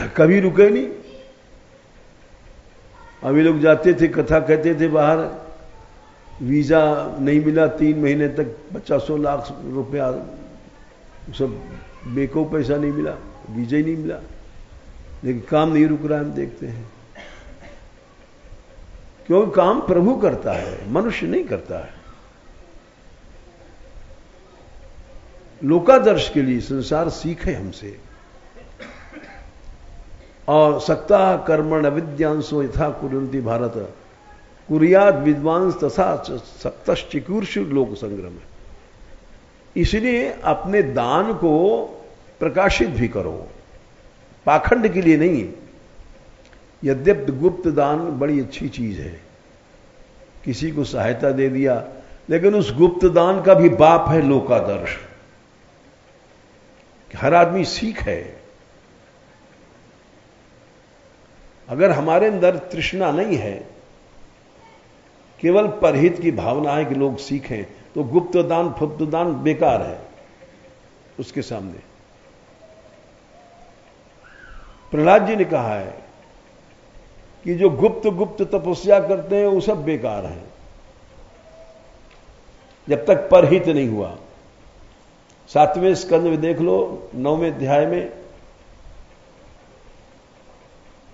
कभी रुके नहीं। अभी लोग जाते थे, कथा कहते थे बाहर, वीजा नहीं मिला 3 महीने तक, 50 लाख रुपया, सब बेको पैसा नहीं मिला, वीजा ही नहीं मिला। लेकिन काम नहीं रुक रहा, हम देखते हैं। क्योंकि काम प्रभु करता है, मनुष्य नहीं करता है। लोकादर्श के लिए संसार सीखे हमसे। और सक्ता कर्मण अविद्यांसो यथा कुर्वन्ति भारत कुर्यात विद्वांस तथा सक्तश्चिकीर्षु लोक संग्रम। इसलिए अपने दान को प्रकाशित भी करो, पाखंड के लिए नहीं। यद्यपि गुप्त दान बड़ी अच्छी चीज है, किसी को सहायता दे दिया, लेकिन उस गुप्त दान का भी बाप है लोकादर्श। हर आदमी सीख है। अगर हमारे अंदर तृष्णा नहीं है, केवल परहित की भावना है कि लोग सीखें, तो गुप्त दान फुप्त दान बेकार है उसके सामने। प्रहलाद जी ने कहा है कि जो गुप्त गुप्त तपस्या करते हैं वो सब बेकार है, जब तक परहित नहीं हुआ। 7वें स्कंद में देख लो, 9वें अध्याय में,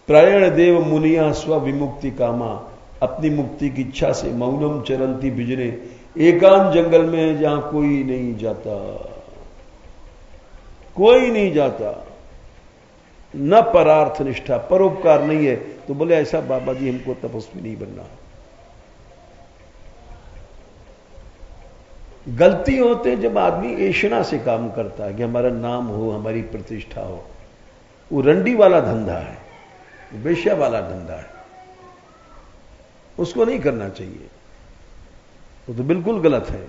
प्रायण देव मुनिया स्व विमुक्ति कामा, अपनी मुक्ति की इच्छा से मौनम चरंती बिजने, एकांत जंगल में जहां कोई नहीं जाता, कोई नहीं जाता, न परार्थ निष्ठा, परोपकार नहीं है। तो बोले ऐसा बाबा जी हमको तपस्वी नहीं बनना। गलती होते जब आदमी ऐशना से काम करता है कि हमारा नाम हो, हमारी प्रतिष्ठा हो। वो रंडी वाला धंधा है, वेश्या वाला धंधा है, उसको नहीं करना चाहिए। वो तो बिल्कुल गलत है।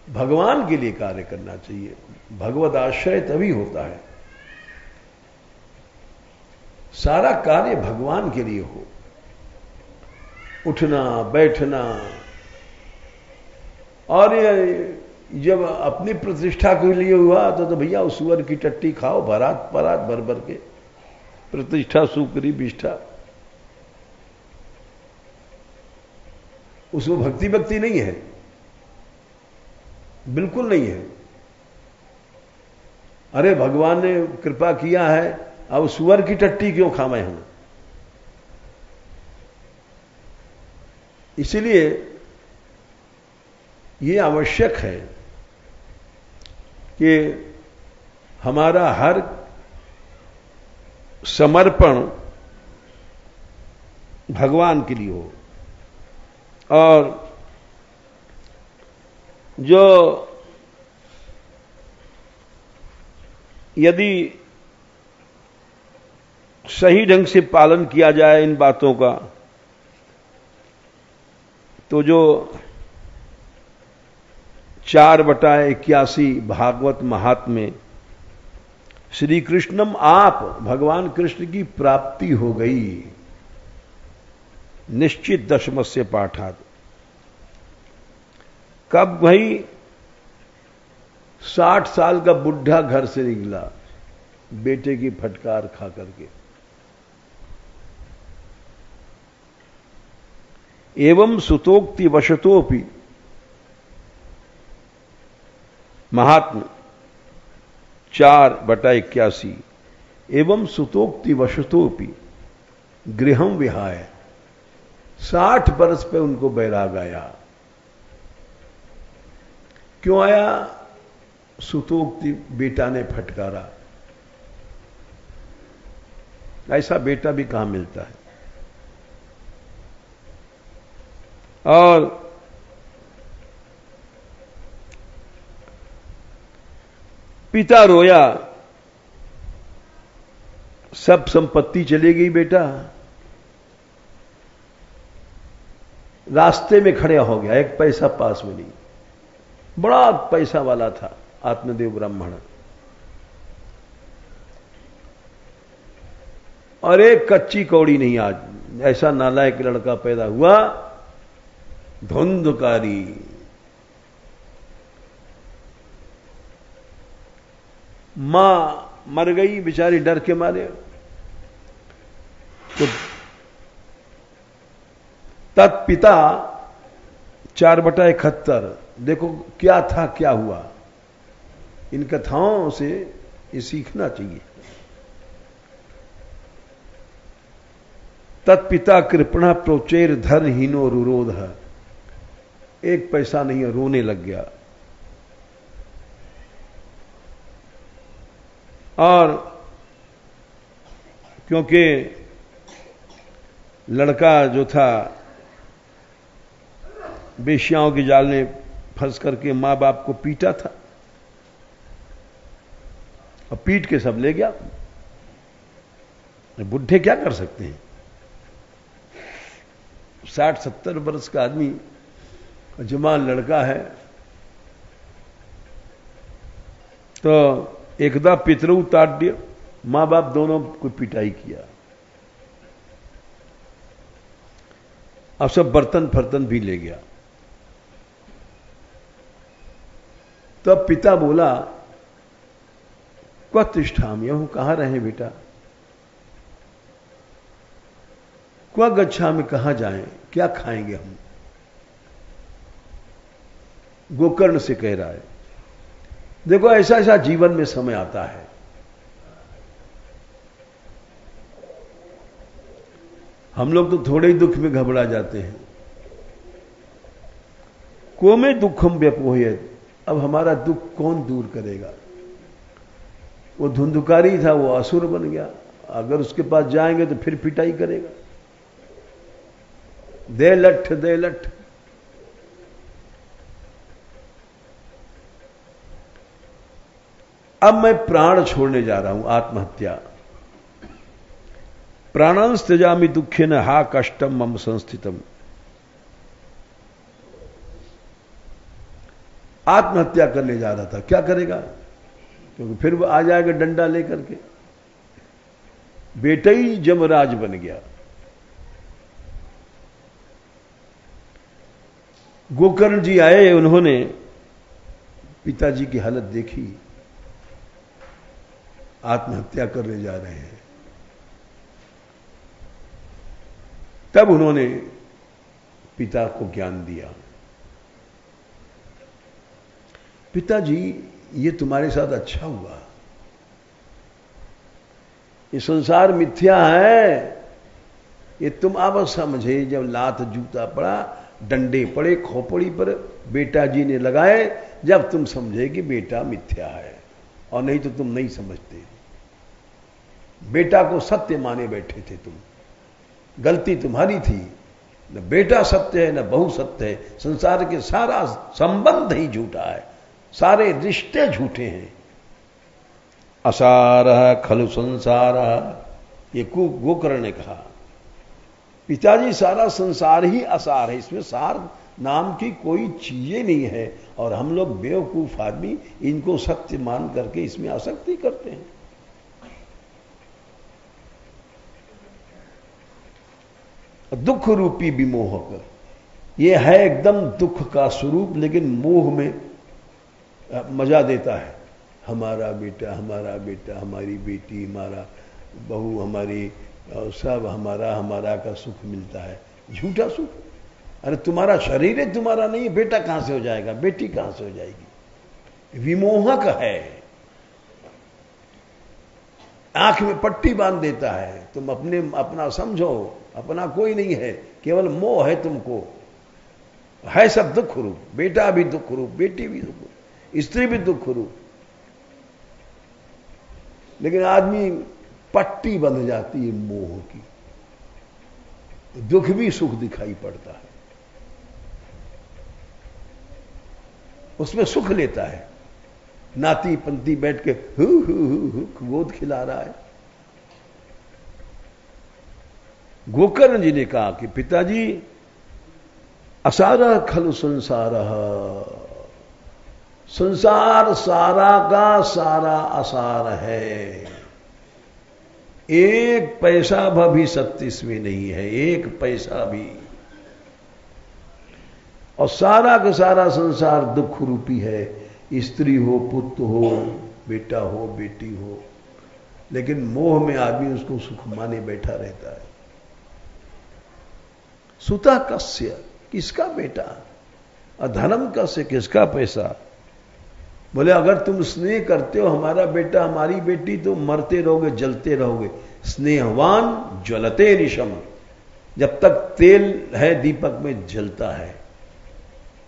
भगवान के लिए कार्य करना चाहिए। भगवद आश्रय तभी होता है, सारा कार्य भगवान के लिए हो। उठना बैठना, और ये जब अपनी प्रतिष्ठा के लिए हुआ तो भैया उस सुअर की टट्टी खाओ, भरात परात भर भर के, प्रतिष्ठा सुकरी विष्ठा। उसमें भक्ति भक्ति नहीं है, बिल्कुल नहीं है। अरे भगवान ने कृपा किया है, अब सुअर की टट्टी क्यों खावे हम? इसीलिए ये आवश्यक है कि हमारा हर समर्पण भगवान के लिए हो। और जो यदि सही ढंग से पालन किया जाए इन बातों का, तो जो 4/81 भागवत महात्म्य, श्री कृष्णम आप, भगवान कृष्ण की प्राप्ति हो गई निश्चित दशमस्य पाठात। कब भाई? 60 साल का बुढ़ा घर से निकला बेटे की फटकार खा करके। एवं सुतोक्ति वशतोपि महात्म 4/81 एवं सुतोक्ति वशतोपि गृहम विहाय। 60 बरस पे उनको बैराग आया। क्यों आया? सुतोक्ति बेटा ने फटकारा। ऐसा बेटा भी कहां मिलता है? और पिता रोया, सब संपत्ति चली गई बेटा। रास्ते में खड़े हो गया, एक पैसा पास में नहीं। बड़ा पैसा वाला था आत्मदेव ब्राह्मण, और एक कच्ची कौड़ी नहीं। आज ऐसा नालायक लड़का पैदा हुआ, धुंधकारी। मां मर गई बेचारी डर के मारे। तो तत्पिता 4/71। देखो क्या था क्या हुआ, इन कथाओं से ये सीखना चाहिए। तत्पिता कृपणा प्रोचेर धर हीनो रुरोध। एक पैसा नहीं है, रोने लग गया। और क्योंकि लड़का जो था बेश्याओं के जाल में फंस करके मां बाप को पीटा था, और पीट के सब ले गया। बुढ़े क्या कर सकते हैं? 60-70 वर्ष का आदमी, जवान लड़का है, तो एकदा पितरू ताड्य, मां बाप दोनों को पिटाई किया। अब सब बर्तन फर्तन भी ले गया। तब पिता बोला, क्व तिष्ठामि, हूं कहां रहे बेटा? क्व गच्छामि, कहां जाएं, क्या खाएंगे हम? गोकर्ण से कह रहा है। देखो ऐसा ऐसा जीवन में समय आता है, हम लोग तो थोड़े ही दुख में घबरा जाते हैं। को में दुखम व्यपोहयत, अब हमारा दुख कौन दूर करेगा? वो धुंधुकारी था, वो असुर बन गया। अगर उसके पास जाएंगे तो फिर पिटाई करेगा। दे लठ दे लठ। अब मैं प्राण छोड़ने जा रहा हूं, आत्महत्या। प्राणांस त्यजामि दुखे न हा कष्टम मम संस्थितम। आत्महत्या करने जा रहा था, क्या करेगा? क्योंकि फिर वो आ जाएगा डंडा लेकर के। बेटा ही जमराज बन गया। गोकर्ण जी आए, उन्होंने पिताजी की हालत देखी, आत्महत्या करने जा रहे हैं। तब उन्होंने पिता को ज्ञान दिया, पिताजी ये तुम्हारे साथ अच्छा हुआ, ये संसार मिथ्या है, ये तुम अब समझे। जब लात जूता पड़ा, डंडे पड़े, खोपड़ी पर बेटा जी ने लगाए, जब तुम समझे कि बेटा मिथ्या है, और नहीं तो तुम नहीं समझते। बेटा को सत्य माने बैठे थे तुम, गलती तुम्हारी थी। न बेटा सत्य है न बहू सत्य है, संसार के सारा संबंध ही झूठा है, सारे रिश्ते झूठे हैं। असार खलु संसार, ये गोकर्ण ने कहा। पिताजी सारा संसार ही असार है, इसमें सार नाम की कोई चीजें नहीं है, और हम लोग बेवकूफ आदमी इनको सत्य मान करके इसमें आसक्ति करते हैं। दुख रूपी विमोहक, ये है एकदम दुख का स्वरूप, लेकिन मोह में मजा देता है। हमारा बेटा, हमारी बेटी, हमारा बहू, हमारी सब हमारा हमारा का सुख मिलता है, झूठा सुख। अरे तुम्हारा शरीर है, तुम्हारा नहीं है, बेटा कहां से हो जाएगा, बेटी कहां से हो जाएगी? विमोहक है, आंख में पट्टी बांध देता है। तुम अपना समझो, अपना कोई नहीं है, केवल मोह है तुमको। है सब दुख रूप, बेटा भी दुख रूप, बेटी भी दुख रूप, स्त्री भी दुख रूप। लेकिन आदमी पट्टी बंध जाती है मोह की, दुख भी सुख दिखाई पड़ता है, उसमें सुख लेता है। नाती पंती बैठ के हु गोद खिला रहा है। गोकर्ण जी ने कहा कि पिताजी, असारा खलु संसार, संसार सारा का सारा असार है, एक पैसा भी सत्य इसमें नहीं है, एक पैसा भी। और सारा का सारा संसार दुख रूपी है, स्त्री हो, पुत्र हो, बेटा हो, बेटी हो, लेकिन मोह में आदमी उसको सुख माने बैठा रहता है। सुता कस्य, किसका बेटा, अधर्म कस्य, किसका पैसा। बोले अगर तुम स्नेह करते हो हमारा बेटा हमारी बेटी तो मरते रहोगे, जलते रहोगे। स्नेहवान ज्वलते निशम, जब तक तेल है दीपक में जलता है,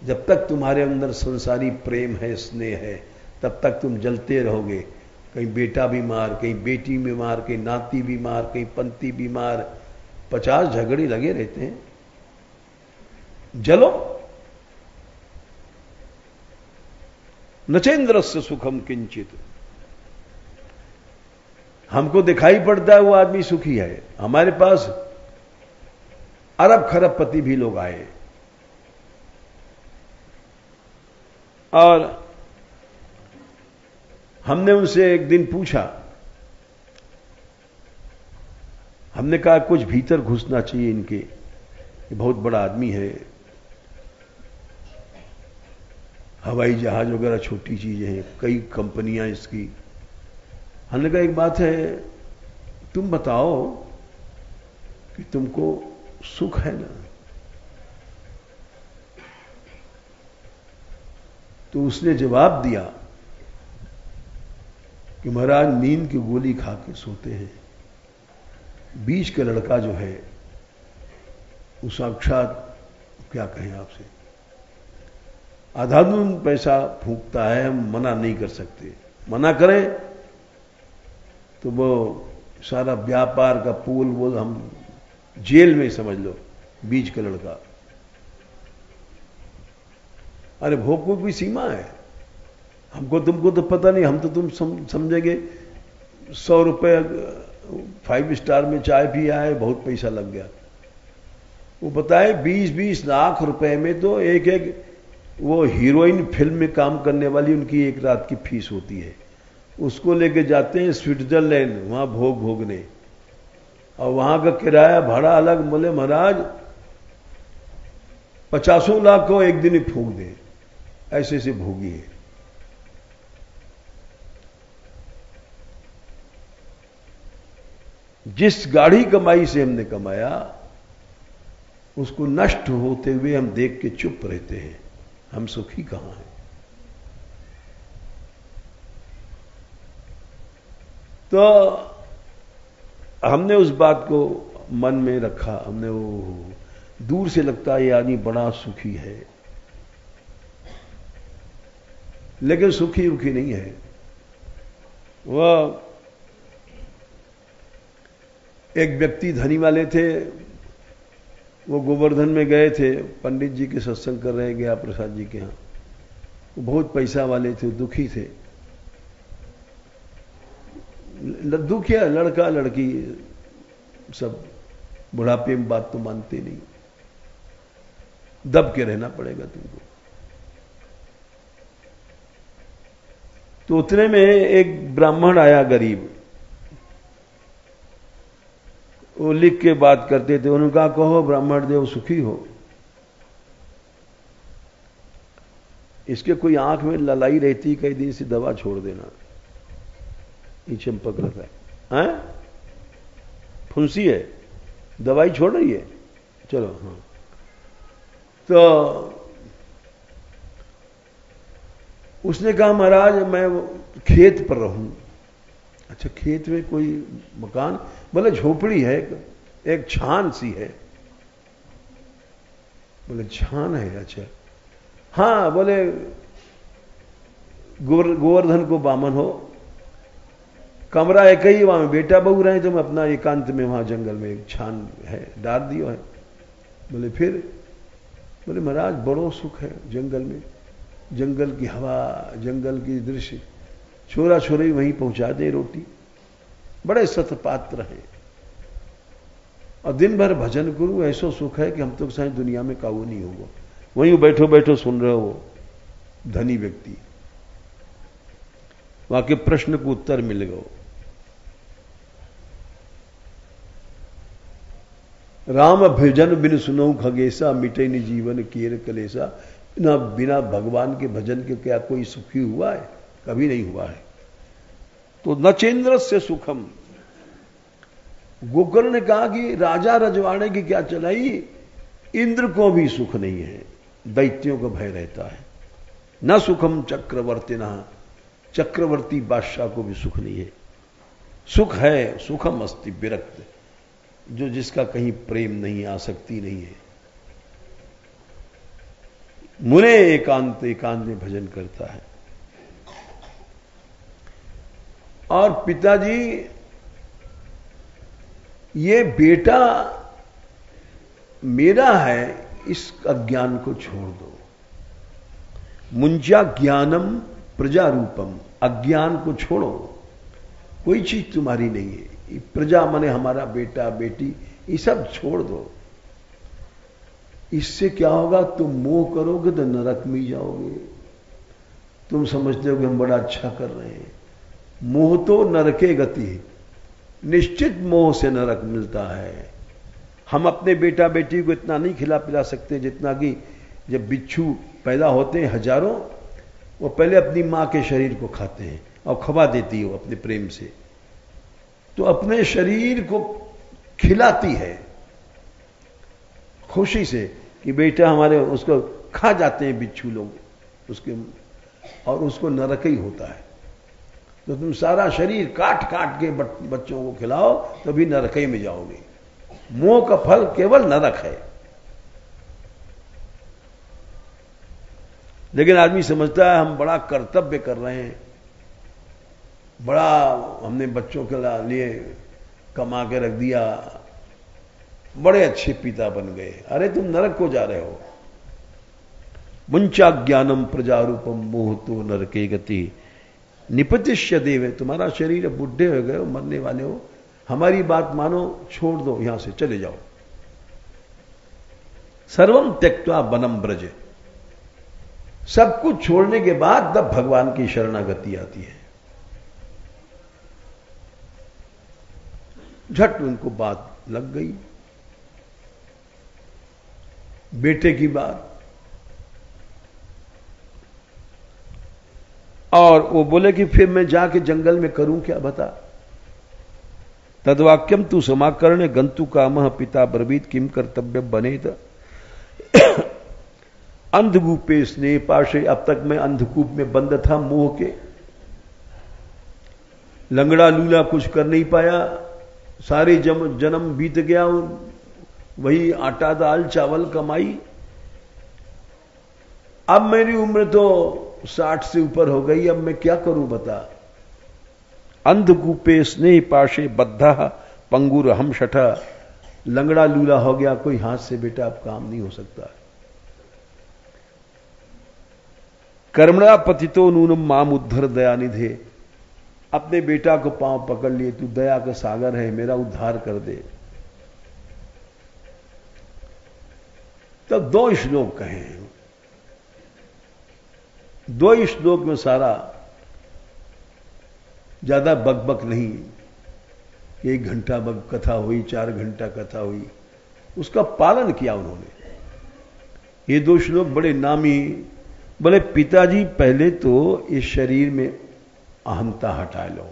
जब तक तुम्हारे अंदर संसारी प्रेम है, स्नेह है, तब तक तुम जलते रहोगे। कहीं बेटा बीमार, कहीं बेटी बीमार, कहीं नाती बीमार, कहीं पंती बीमार, 50 झगड़े लगे रहते हैं। जलो नचेंद्रस्य सुखम किंचित। हमको दिखाई पड़ता है वो आदमी सुखी है, हमारे पास अरब खरबपति भी लोग आए और हमने उनसे एक दिन पूछा, हमने कहा कुछ भीतर घुसना चाहिए इनके, ये बहुत बड़ा आदमी है, हवाई जहाज वगैरह छोटी चीजें हैं, कई कंपनियां इसकी। हमने कहा एक बात है, तुम बताओ कि तुमको सुख है ना। तो उसने जवाब दिया कि महाराज नींद की गोली खा के सोते हैं। बीच का लड़का जो है वो साक्षात क्या कहें आपसे, आधाधुन पैसा फूंकता है, हम मना नहीं कर सकते। मना करें तो वो सारा व्यापार का पूल वोल हम जेल में समझ लो। बीच का लड़का, अरे भोग को भी सीमा है, हमको तुमको तो पता नहीं, हम तो तुम समझेंगे 100 रुपए 5 स्टार में चाय पी आए, बहुत पैसा लग गया। वो बताए 20-20 लाख रुपए में तो एक एक वो हीरोइन फिल्म में काम करने वाली उनकी एक रात की फीस होती है। उसको लेके जाते हैं स्विट्जरलैंड, वहां भोग भोगने, और वहां का किराया भाड़ा अलग। बोले महाराज 50 लाख को एक दिन ही फूंक दे, ऐसे से भोगी है। जिस गाढ़ी कमाई से हमने कमाया उसको नष्ट होते हुए हम देख के चुप रहते हैं, हम सुखी कहां हैं। तो हमने उस बात को मन में रखा, हमने वो दूर से लगता है ये आदमी बड़ा सुखी है, लेकिन सुखी रुखी नहीं है। वह एक व्यक्ति धनी वाले थे, वो गोवर्धन में गए थे, पंडित जी के सत्संग कर रहे, गया प्रसाद जी के यहां। वो बहुत पैसा वाले थे, दुखी थे। दुखिया लड़का लड़की सब बुढ़ापे में बात तो मानते नहीं, दब के रहना पड़ेगा तुमको। तो उतने में एक ब्राह्मण आया गरीब, वो लिख के बात करते थे। उन्होंने कहा कहो ब्राह्मण देव सुखी हो। इसके कोई आंख में ललाई रहती, कई दिन से दवा छोड़ देना, ये चंपक रखा है, हैं? फुंसी है, दवाई छोड़ रही है, चलो। हाँ, तो उसने कहा महाराज मैं खेत पर रहूं। अच्छा, खेत में कोई मकान? बोले झोपड़ी है, एक छान सी है। बोले छान है, अच्छा। हाँ, बोले गोवर्धन को बामन हो, कमरा एक ही, वहां बेटा बहू रहे, तो मैं अपना एकांत में वहां जंगल में एक छान है, डाल दियो है। बोले फिर? बोले महाराज बड़ो सुख है जंगल में, जंगल की हवा, जंगल की दृश्य, छोरा छोरी वहीं पहुंचा दे रोटी, बड़े सतपात्र हैं, और दिन भर भजन करूं, ऐसा सुख है कि हम तो शायद दुनिया में काबू नहीं होगा। वहीं बैठो बैठो सुन रहे हो धनी व्यक्ति, वहां के प्रश्न को उत्तर मिल गया। राम भजन बिन सुनऊ खगेसा, मिटे नि जीवन केर कलेसा। ना बिना भगवान के भजन के क्या कोई सुखी हुआ है? कभी नहीं हुआ है। तो नचेंद्र से सुखम। गोकर्ण ने कहा कि राजा रजवाड़े की क्या चलाई, इंद्र को भी सुख नहीं है, दैत्यों का भय रहता है। न सुखम चक्रवर्ती न, चक्रवर्ती बादशाह को भी सुख नहीं है। सुख है सुखम अस्ति विरक्त, जो जिसका कहीं प्रेम नहीं, आसक्ति नहीं है। मुने एकांत एकांत में भजन करता है। और पिताजी ये बेटा मेरा है, इस अज्ञान को छोड़ दो। मुंजा ज्ञानम प्रजा रूपम, अज्ञान को छोड़ो, कोई चीज तुम्हारी नहीं है। प्रजा माने हमारा बेटा बेटी, ये सब छोड़ दो। इससे क्या होगा, तुम मोह करोगे तो नरक में जाओगे। तुम समझते हो कि हम बड़ा अच्छा कर रहे हैं। मोह तो नरके गति है, निश्चित मोह से नरक मिलता है। हम अपने बेटा बेटी को इतना नहीं खिला पिला सकते जितना कि जब बिच्छू पैदा होते हैं हजारों, वो पहले अपनी मां के शरीर को खाते हैं और खवा देती है वो अपने प्रेम से। तो अपने शरीर को खिलाती है खुशी से कि बेटा हमारे, उसको खा जाते हैं बिच्छू लोग उसके, और उसको नरक ही होता है। तो तुम सारा शरीर काट काट के बच्चों को खिलाओ तो भी नरक ही में जाओगे। मोह का फल केवल नरक है। लेकिन आदमी समझता है हम बड़ा कर्तव्य कर रहे हैं, बड़ा हमने बच्चों के लिए कमा के रख दिया, बड़े अच्छे पिता बन गए। अरे तुम नरक को जा रहे हो। मुंचा ज्ञानम प्रजारूपम मोह तो नरके गति निपतिष्य देव। तुम्हारा शरीर अब बुढ़े हो गए हो, मरने वाले हो, हमारी बात मानो, छोड़ दो, यहां से चले जाओ। सर्वम त्यक्त्वा वनम ब्रज, सब कुछ छोड़ने के बाद तब भगवान की शरणागति आती है। झट उनको बात लग गई, बेटे की बात। और वो बोले कि फिर मैं जाके जंगल में करूं क्या, बता। तद्वाक्यम तू समाकरण गंतु कामः पिता ब्रवीत किम कर्तव्य बनेत। अंधकूपे स्नेह पाशे, अब तक मैं अंधकूप में बंद था मोह के, लंगड़ा लूला कुछ कर नहीं पाया, सारे जन्म बीत गया, वही आटा दाल चावल कमाई। अब मेरी उम्र तो 60 से ऊपर हो गई, अब मैं क्या करूं बता। अंधकूपे स्नेह पाशे बद्धा पंगुर हम शठा, लंगड़ा लूला हो गया, कोई हाथ से बेटा अब काम नहीं हो सकता। कर्मणा पतितो नूनम माम उद्धर दयानिधे, अपने बेटा को पांव पकड़ लिए, तू दया का सागर है, मेरा उद्धार कर दे। तब 2 श्लोक कहे, 2 श्लोक में सारा, ज्यादा बकबक नहीं। 1 घंटा कथा हुई, 4 घंटा कथा हुई, उसका पालन किया उन्होंने। ये 2 श्लोक बड़े नामी। बोले पिताजी पहले तो इस शरीर में अहंता हटा लो,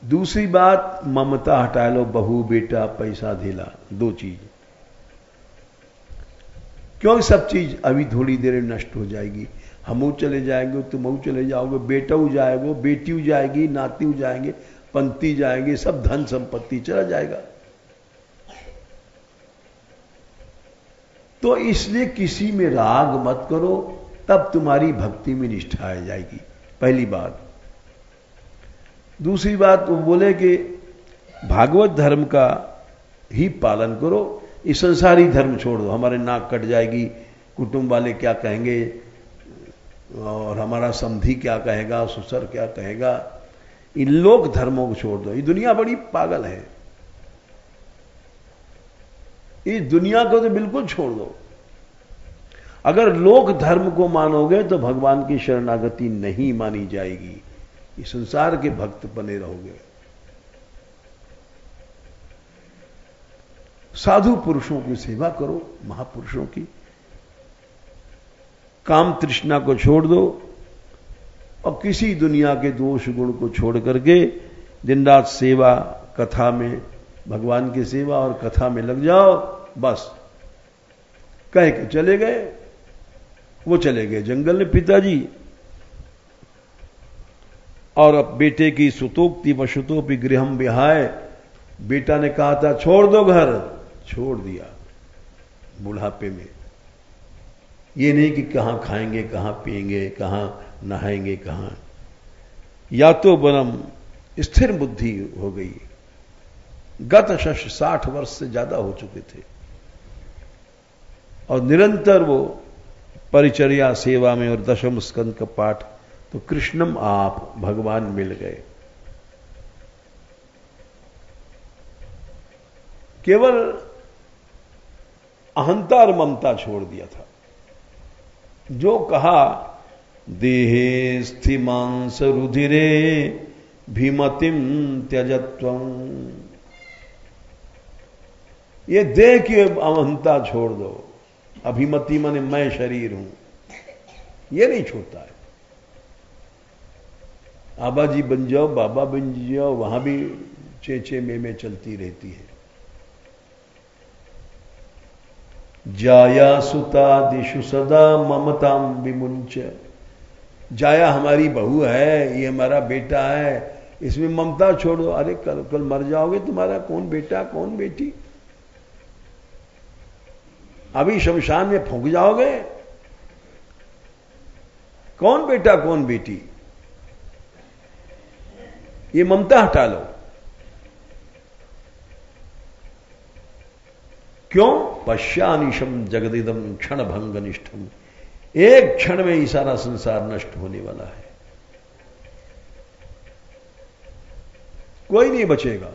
दूसरी बात ममता हटा लो, बहू बेटा पैसा धेला, 2 चीज। क्यों सब चीज अभी थोड़ी देर में नष्ट हो जाएगी। हमू चले जाएंगे, तुम चले जाओगे, बेटू जाएगो, बेटी जाएगी, नाती जाएंगे, पंती जाएंगे, सब धन संपत्ति चला जाएगा। तो इसलिए किसी में राग मत करो, तब तुम्हारी भक्ति में निष्ठा आ जाएगी, पहली बात। दूसरी बात वो बोले कि भागवत धर्म का ही पालन करो, इस संसारी धर्म छोड़ दो। हमारे नाक कट जाएगी, कुटुंब वाले क्या कहेंगे, और हमारा समधी क्या कहेगा, ससुर क्या कहेगा, इन लोक धर्मों को छोड़ दो। ये दुनिया बड़ी पागल है, इस दुनिया को तो बिल्कुल छोड़ दो। अगर लोक धर्म को मानोगे तो भगवान की शरणागति नहीं मानी जाएगी, इस संसार के भक्त बने रहोगे। साधु पुरुषों की सेवा करो, महापुरुषों की। काम तृष्णा को छोड़ दो, और किसी दुनिया के दोष गुण को छोड़ करके दिन रात सेवा कथा में, भगवान की सेवा और कथा में लग जाओ। बस कह के चले गए। वो चले गए जंगल में पिताजी, और अब बेटे की सुतोक्ति वशुतोपि गृहम विहाय, बेटा ने कहा था छोड़ दो घर, छोड़ दिया बुढ़ापे में। ये नहीं कि कहां खाएंगे, कहां पिएंगे, कहां नहाएंगे, कहां। या तो बनम स्थिर बुद्धि हो गई। गत 60 वर्ष से ज्यादा हो चुके थे और निरंतर वो परिचर्या सेवा में और दशम स्कंद का पाठ। तो कृष्णम आप भगवान मिल गए। केवल अहंता और ममता छोड़ दिया था। जो कहा देहे स्थिमांस रुधिरे भीमतिम त्यजत्वं, ये देह की अहंता छोड़ दो। अभिमति माने मैं शरीर हूं, ये नहीं छूटता है। आबा जी बन जाओ, बाबा बन जाओ, वहां भी चे में चलती रहती है। जाया सुता दिशु सदा ममताम विमुंच, जाया हमारी बहू है, ये हमारा बेटा है, इसमें ममता छोड़ो। अरे कल मर जाओगे, तुम्हारा कौन बेटा कौन बेटी, अभी शमशान में फूंक जाओगे, कौन बेटा कौन बेटी, ये ममता हटा लो। क्यों? पश्यानिशम जगदिदम क्षण भंग निष्ठम, एक क्षण में ही सारा संसार नष्ट होने वाला है, कोई नहीं बचेगा।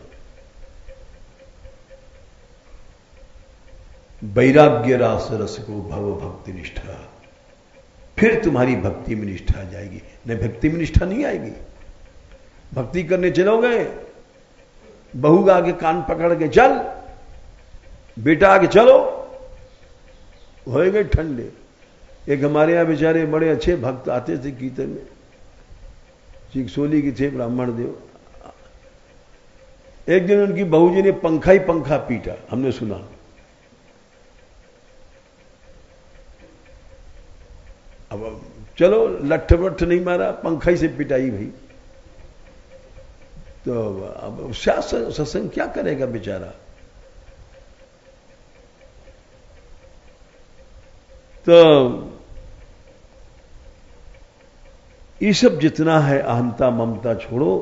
वैराग्य रास रस को भव भक्ति निष्ठा, फिर तुम्हारी भक्ति में निष्ठा आ जाएगी। नहीं भक्ति में निष्ठा नहीं आएगी। भक्ति करने चलोगे, बहू का आगे कान पकड़ के चल, बेटा आगे चलो, हो गए ठंडे। एक हमारे यहां बेचारे बड़े अच्छे भक्त आते थे कीर्तन में, चिकसोली के थे ब्राह्मण देव। एक दिन उनकी बहू जी ने पंखा ही पंखा पीटा, हमने सुना। अब चलो लट्ठ वट्ठ नहीं मारा, पंखा ही से पिटाई भाई। तो अब सत्संग क्या करेगा बेचारा। तो ये सब जितना है अहंता ममता छोड़ो।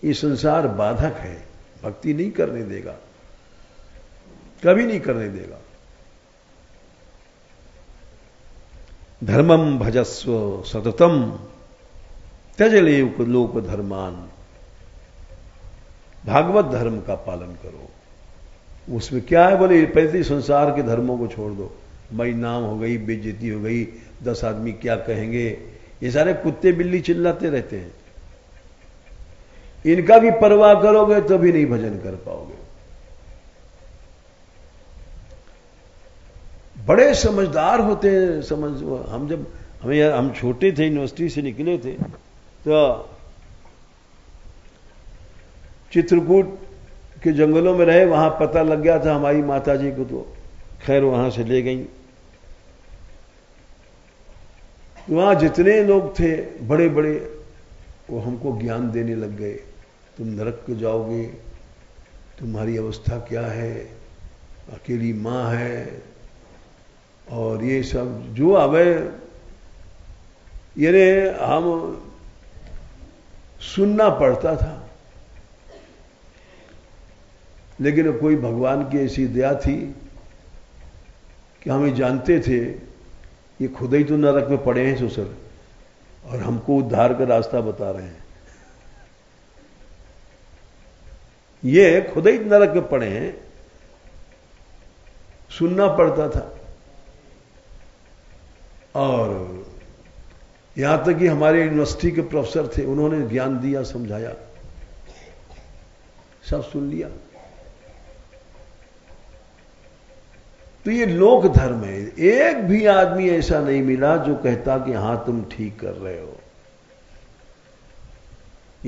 ये संसार बाधक है, भक्ति नहीं करने देगा, कभी नहीं करने देगा। धर्मम भजस्व सततम त्यजले लोक धर्मान, भागवत धर्म का पालन करो। उसमें क्या है बोले, पहले संसार के धर्मों को छोड़ दो। मई नाम हो गई, बेइज्जती हो गई, 10 आदमी क्या कहेंगे, ये सारे कुत्ते बिल्ली चिल्लाते रहते हैं। इनका भी परवाह करोगे तो भी नहीं भजन कर पाओगे। बड़े समझदार होते हैं। हम छोटे थे, यूनिवर्सिटी से निकले थे, तो चित्रकूट के जंगलों में रहे, वहां पता लग गया था हमारी माताजी को, तो खैर वहां से ले गई। वहां जितने लोग थे बड़े बड़े, वो हमको ज्ञान देने लग गए। तुम नरक को जाओगे, तुम्हारी अवस्था क्या है, अकेली मां है, और ये सब जो आवे, ये हम सुनना पड़ता था। लेकिन कोई भगवान की ऐसी दया थी कि हम जानते थे ये खुद ही तो नरक में पड़े हैं ससुर, और हमको उद्धार का रास्ता बता रहे हैं। ये खुद ही नरक में पड़े हैं, सुनना पड़ता था। और यहां तक कि हमारे यूनिवर्सिटी के प्रोफेसर थे, उन्होंने ज्ञान दिया, समझाया, सब सुन लिया। तो ये लोक धर्म है। एक भी आदमी ऐसा नहीं मिला जो कहता कि हां तुम ठीक कर रहे हो।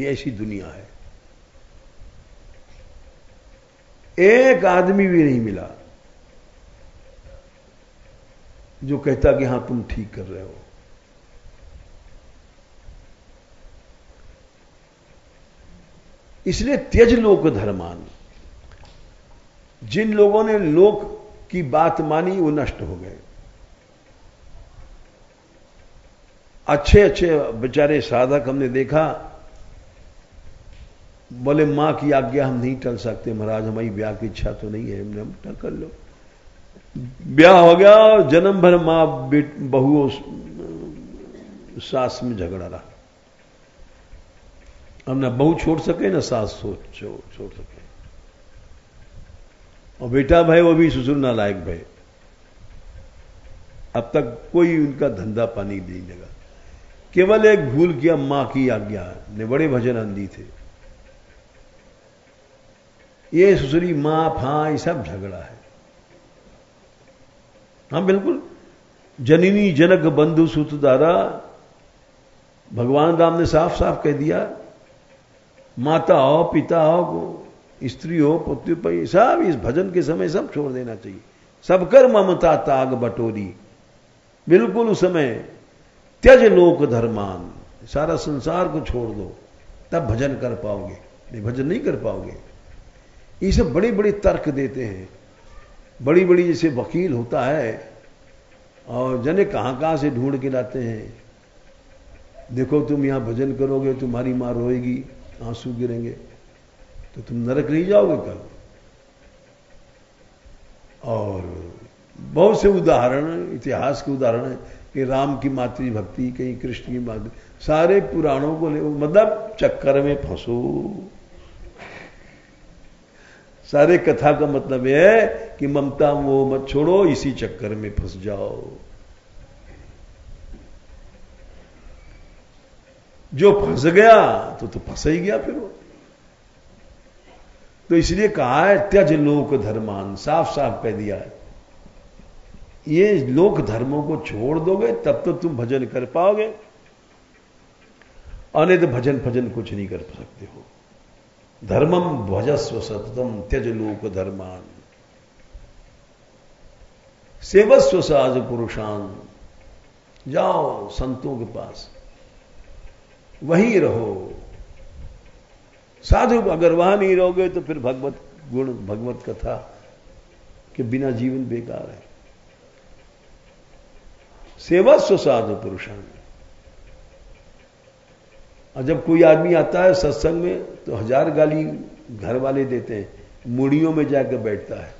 ये ऐसी दुनिया है। एक आदमी भी नहीं मिला जो कहता कि हां तुम ठीक कर रहे हो। इसलिए त्यज लोक धर्मान, जिन लोगों ने लोक की बात मानी वो नष्ट हो गए। अच्छे अच्छे बेचारे साधक हमने देखा, बोले मां की आज्ञा हम नहीं टल सकते महाराज, हमारी ब्याह की इच्छा तो नहीं है, हमने हम टल कर लो। ब्याह हो गया और जन्म भर मां बहू सास में झगड़ा रहा। हम ना बहू छोड़ सके ना सास छोड़ सके। और बेटा भाई वो भी ससुर नालायक भाई। अब तक कोई उनका धंधा पानी नहीं लगा। केवल एक भूल किया, मां की आज्ञा ने, बड़े भजन आंधी थे। ये ससुरी मां फां ये सब झगड़ा है। हाँ बिल्कुल, जननी जनक बंधु सुत दारा, भगवान राम ने साफ साफ कह दिया, माता हो पिता हो स्त्री हो पुत्री पर, सब इस भजन के समय सब छोड़ देना चाहिए। सबकर ममता ताग बटोरी, बिल्कुल उस समय त्यज लोक धर्मान, सारा संसार को छोड़ दो, तब भजन कर पाओगे, नहीं भजन नहीं कर पाओगे। ये सब बड़े बड़े तर्क देते हैं, बड़ी बड़ी जैसे वकील होता है और जने कहां से ढूंढ के लाते हैं, देखो तुम यहां भजन करोगे तुम्हारी मां रोएगी, आंसू गिरेंगे, तो तुम नरक नहीं जाओगे कल। और बहुत से उदाहरण, इतिहास के उदाहरण है कि राम की मातृभक्ति, कहीं कृष्ण की मातृ, सारे पुराणों को मतलब चक्कर में फंसो। सारे कथा का मतलब यह है कि ममता वो मत छोड़ो, इसी चक्कर में फंस जाओ। जो फंस गया तो फंस ही गया फिर वो। तो इसलिए कहा है त्यज लोक धर्मान, साफ साफ कह दिया है, ये लोक धर्मों को छोड़ दोगे तब तो तुम भजन कर पाओगे, और नहीं तो भजन कुछ नहीं कर सकते हो। धर्मम भजस्व सततम त्यज लोक धर्मान, सेवस्व साज पुरुषान, जाओ संतों के पास वहीं रहो। साधु अगर वहां नहीं रहोगे तो फिर भगवत गुण भगवत कथा के बिना जीवन बेकार है। सेवस्व साधु पुरुषान, और जब कोई आदमी आता है सत्संग में तो 1000 गाली घर वाले देते हैं, मुड़ियों में जाकर बैठता है।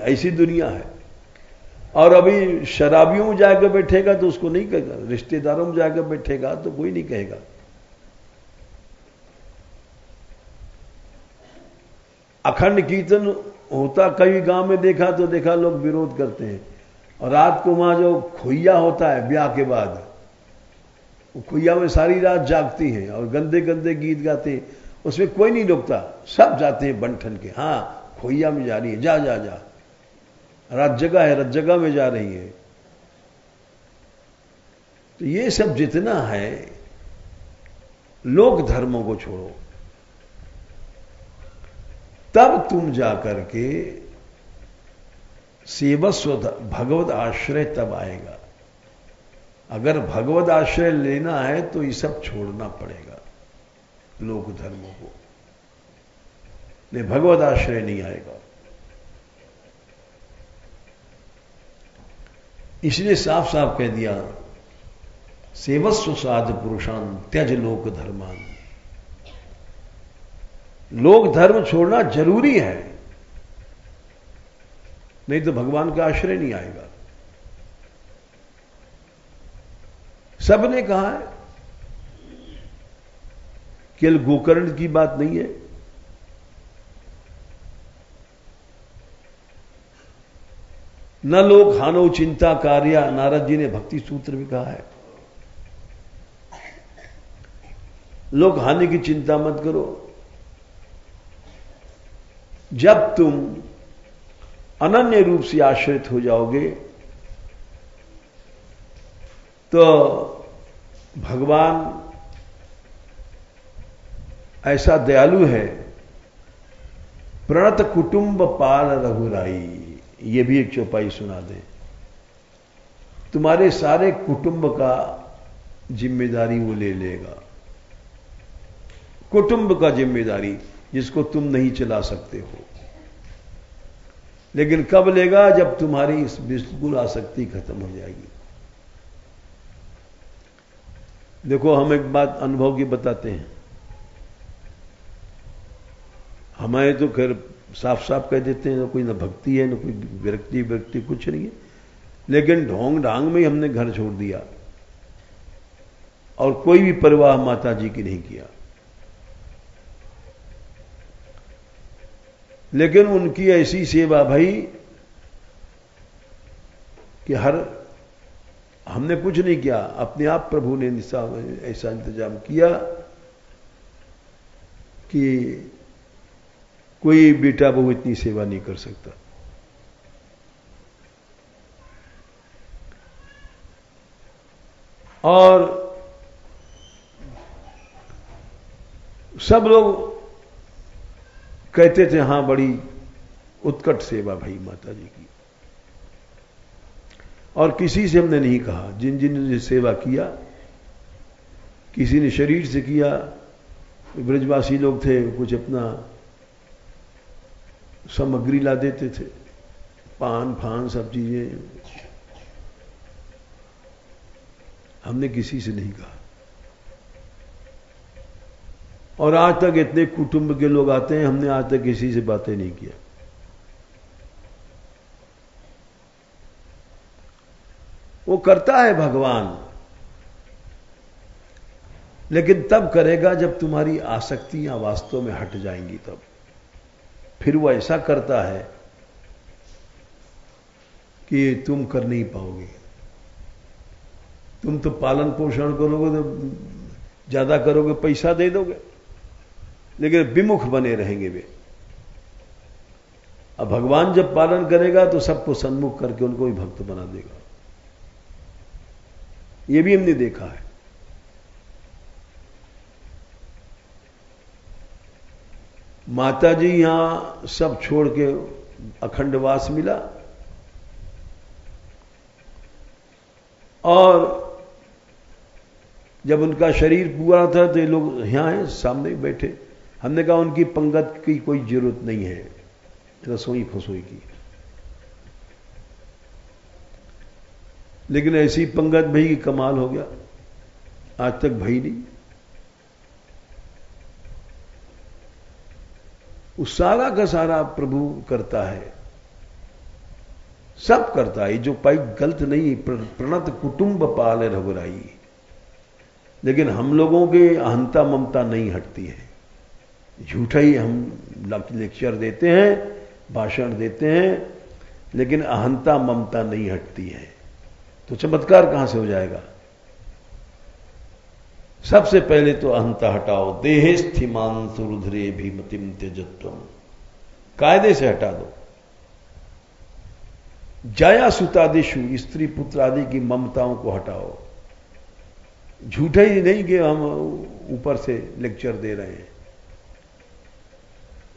ऐसी दुनिया है। और अभी शराबियों में जाकर बैठेगा तो उसको नहीं कहेगा, रिश्तेदारों में जाकर बैठेगा तो कोई नहीं कहेगा। अखंड कीर्तन होता कई गांव में देखा तो देखा लोग विरोध करते हैं, और रात को वहां जो खोइया होता है ब्याह के बाद, वो खोइया में सारी रात जागती हैं और गंदे गंदे गीत गाते हैं, उसमें कोई नहीं रुकता, सब जाते हैं बंठन के, हाँ खोइया में जा रही है, जा जा जा, रात जगह है, रात जगह में जा रही है। तो ये सब जितना है लोक धर्मों को छोड़ो, तब तुम जाकर के सेवस्व भगवत आश्रय तब आएगा। अगर भगवत आश्रय लेना है तो ये सब छोड़ना पड़ेगा, लोक धर्मों को, नहीं भगवत आश्रय नहीं आएगा। इसलिए साफ साफ कह दिया, सेवस्व साध पुरुषान त्यज लोक धर्मान, लोक धर्म छोड़ना जरूरी है, नहीं तो भगवान का आश्रय नहीं आएगा। सबने कहा है, केवल गोकर्ण की बात नहीं है। न लोग हानो चिंता कार्या, नारद जी ने भक्ति सूत्र में कहा है, लोग हानि की चिंता मत करो। जब तुम अनन्य रूप से आश्रित हो जाओगे तो भगवान ऐसा दयालु है। प्रणत कुटुंब पाल रघुराई, ये भी एक चौपाई सुना दे। तुम्हारे सारे कुटुंब का जिम्मेदारी वो ले लेगा। कुटुंब का जिम्मेदारी जिसको तुम नहीं चला सकते हो, लेकिन कब लेगा? जब तुम्हारी इस बिल्कुल आसक्ति खत्म हो जाएगी। देखो, हम एक बात अनुभव की बताते हैं। हमारे तो खैर साफ साफ कह देते हैं, ना कोई ना भक्ति है, ना कोई विरक्ति कुछ नहीं है, लेकिन ढोंग ढांग में ही हमने घर छोड़ दिया और कोई भी परवाह माता जी की नहीं किया। लेकिन उनकी ऐसी सेवा भाई कि हमने कुछ नहीं किया, अपने आप प्रभु ने ऐसा इंतजाम किया कि कोई बेटा बहू इतनी सेवा नहीं कर सकता। और सब लोग कहते थे हां, बड़ी उत्कट सेवा भाई माता जी की। और किसी से हमने नहीं कहा, जिन जिन ने सेवा किया, किसी ने शरीर से किया, ब्रजवासी लोग थे, कुछ अपना सामग्री ला देते थे, पान फान सब चीजें। हमने किसी से नहीं कहा। और आज तक इतने कुटुंब के लोग आते हैं, हमने आज तक किसी से बातें नहीं किया। वो करता है भगवान, लेकिन तब करेगा जब तुम्हारी आसक्तियां वास्तव में हट जाएंगी। तब फिर वो ऐसा करता है कि तुम कर नहीं पाओगे। तुम तो पालन पोषण करोगे, तो ज्यादा करोगे, पैसा दे दोगे, लेकिन विमुख बने रहेंगे वे। अब भगवान जब पालन करेगा तो सबको सन्मुख करके उनको भी भक्त बना देगा। ये भी हमने देखा है। माता जी यहां सब छोड़ के अखंडवास मिला, और जब उनका शरीर पूरा था तो ये लोग यहां हैं, सामने ही बैठे। हमने कहा उनकी पंगत की कोई जरूरत नहीं है, रसोई फसोई की, लेकिन ऐसी पंगत भई की कमाल हो गया, आज तक भई नहीं। उस सारा का सारा प्रभु करता है, सब करता है। जो पाई गलत नहीं, प्रणत कुटुंब पाल रघुराई। लेकिन हम लोगों के अहंता ममता नहीं हटती है। झूठा ही हम लेक्चर देते हैं, भाषण देते हैं, लेकिन अहंता ममता नहीं हटती है। तो चमत्कार कहां से हो जाएगा? सबसे पहले तो अहंता हटाओ। देहे स्थिमांसु रुद्रे भी मतिम त्यजत्वम, कायदे से हटा दो। जाया सुतादिशु, स्त्री पुत्र आदि की ममताओं को हटाओ। झूठा ही नहीं कि हम ऊपर से लेक्चर दे रहे हैं।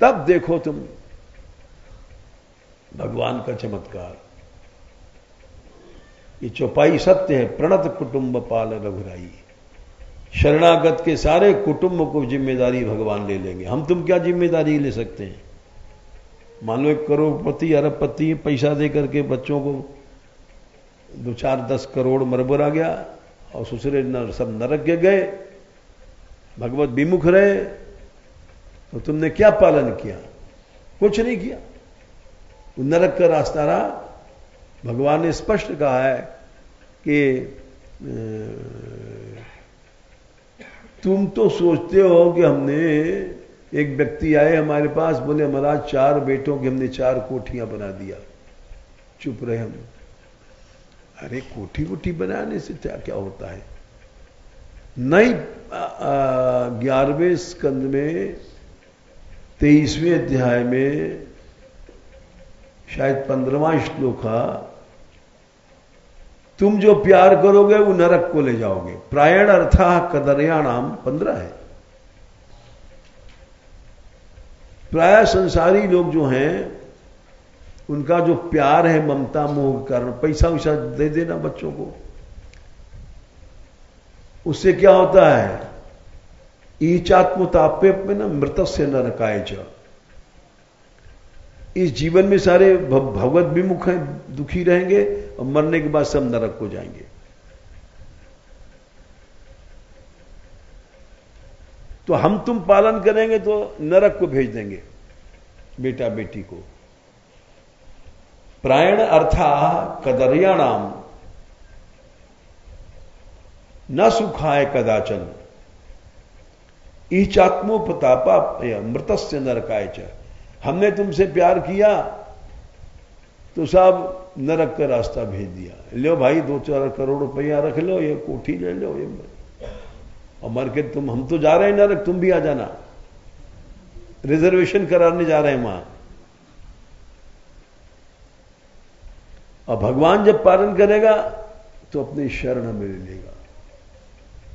तब देखो तुम भगवान का चमत्कार। ये चौपाई सत्य है। प्रणत कुटुंब पाल रघुराई। शरणागत के सारे कुटुंब को जिम्मेदारी भगवान ले लेंगे। हम तुम क्या जिम्मेदारी ले सकते हैं? मान लो एक करोड़पति अरबपति पैसा दे करके बच्चों को 2-4-10 करोड़ मरबर आ गया और ससुरे सब नरक के गए, भगवत विमुख रहे, तो तुमने क्या पालन किया? कुछ नहीं किया। नरक का रास्ता रहा। भगवान ने स्पष्ट कहा है कि तुम तो सोचते हो कि हमने, एक व्यक्ति आए हमारे पास, बोले महाराज 4 बेटों की हमने 4 कोठियां बना दिया। चुप रहे हम। अरे कोठी बनाने से क्या होता है? नहीं, 11वें स्कंद में 23वें अध्याय में शायद 15वां श्लोक, तुम जो प्यार करोगे वो नरक को ले जाओगे। प्रायण अर्था कदर्याणाम 15 है। प्राय संसारी लोग जो हैं उनका जो प्यार है ममता मोह के कारण पैसा वैसा दे देना बच्चों को, उससे क्या होता है? ईचात्मताप्य में ना मृतस्य नरकाय च। इस जीवन में सारे भगवत विमुख हैं, दुखी रहेंगे और मरने के बाद सब नरक को जाएंगे। तो हम तुम पालन करेंगे तो नरक को भेज देंगे बेटा बेटी को। प्रायण अर्था कदर्याणाम न सुखाय कदाचन ईचात्मोपतापा मृतस्य नरकाय च। हमने तुमसे प्यार किया तो साहब नरक का रास्ता भेज दिया। लो भाई 2-4 करोड़ रुपया रख लो, ये कोठी ले लो, ये और मर के तुम, हम तो जा रहे हैं नरक, तुम भी आ जाना, रिजर्वेशन कराने जा रहे हैं वहां। और भगवान जब पालन करेगा तो अपनी शरण में ले लेगा।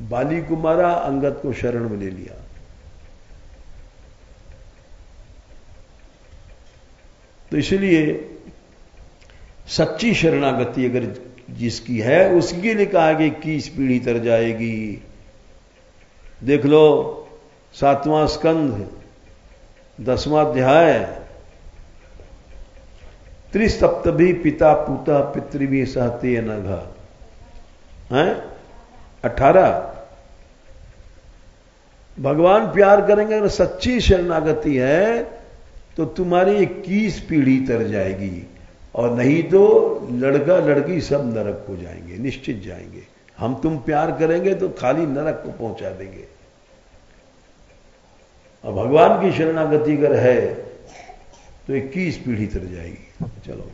बाली को मारा, अंगद को शरण में ले लिया। तो इसलिए सच्ची शरणागति अगर जिसकी है उसके लिए कहा कि 21 पीढ़ी तर जाएगी। देख लो 7वां स्कंध 10वां अध्याय, त्रिसप्तभी पिता पूता पितृभी सहते अनघ हैं 18। भगवान प्यार करेंगे, अगर सच्ची शरणागति है तो तुम्हारी 21 पीढ़ी तर जाएगी, और नहीं तो लड़का लड़की सब नरक को जाएंगे, निश्चित जाएंगे। हम तुम प्यार करेंगे तो खाली नरक को पहुंचा देंगे। और भगवान की शरणागति अगर है तो 21 पीढ़ी तर जाएगी। चलो।